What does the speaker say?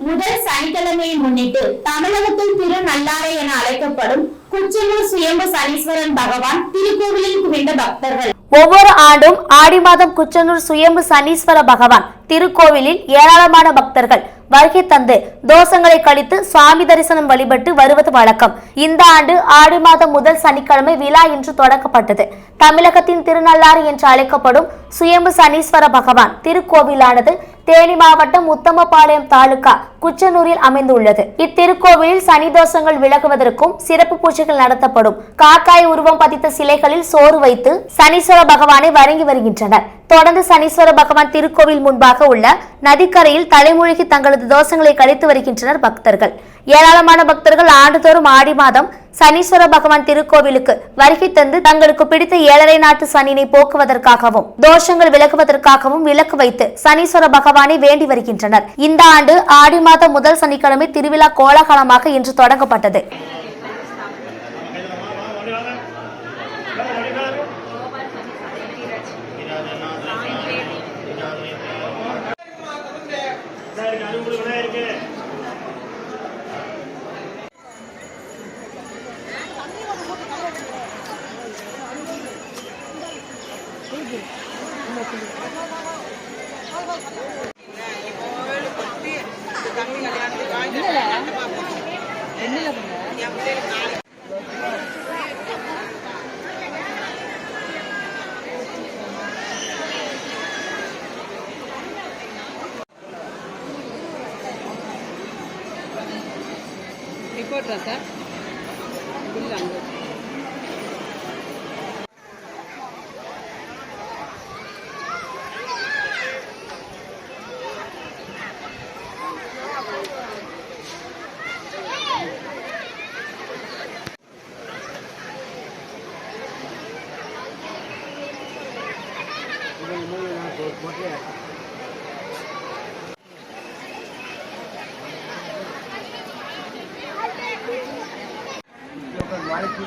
முதல் சனிக்கிழமையை முன்னிட்டு தமிழகத்தில் திருநள்ளாறு என அழைக்கப்படும் குச்சனூர் சுயம்பு சனீஸ்வரன் பகவான் திருக்கோவிலில் குவிந்த பக்தர்கள். ஒவ்வொரு ஆண்டும் ஆடி மாதம் குச்சனூர் சுயம்பு சனீஸ்வர பகவான் திருக்கோவிலில் ஏராளமான பக்தர்கள் வருகை தந்து தோஷங்களை கழித்து சுவாமி தரிசனம் வழிபட்டு வருவது வழக்கம். இந்த ஆண்டு ஆடி மாதம் முதல் சனிக்கிழமை விழா இன்று தொடங்கப்பட்டது. தமிழகத்தின் திருநள்ளாறு என்று அழைக்கப்படும் சுயம்பு சனீஸ்வர பகவான் திருக்கோவிலானது தேனி மாவட்டம் உத்தமபாளையம் தாலுகா குச்சனூரில் அமைந்துள்ளது. இத்திருக்கோவிலில் சனி தோஷங்கள் விலகுவதற்கும் சிறப்பு பூஜைகள் நடத்தப்படும். காக்காய் உருவம் பதித்த சிலைகளில் சோறு வைத்து சனீஸ்வர பகவானை வணங்கி வருகின்றனர். தொடர்ந்து சனீஸ்வர பகவான் திருக்கோவில் முன்பாக உள்ள நதிக்கரையில் தலைமூழ்கி தங்களது தோஷங்களை கழித்து வருகின்றனர் பக்தர்கள். ஏராளமான பக்தர்கள் ஆண்டுதோறும் ஆடி மாதம் சனீஸ்வர பகவான் திருக்கோவிலுக்கு வருகை தந்து தங்களுக்கு பிடித்த 7.5 நாட்டு சனியை போக்குவதற்காகவும் தோஷங்கள் விலகுவதற்காகவும் விளக்கு வைத்து சனீஸ்வர பகவானை வேண்டி வருகின்றனர். இந்த ஆண்டு ஆடி மாதம் முதல் சனிக்கிழமை திருவிழா கோலாகலமாக இன்று தொடங்கப்பட்டது. రిపోర్టరా సార్ బిల్ అండి வாழ்க்கை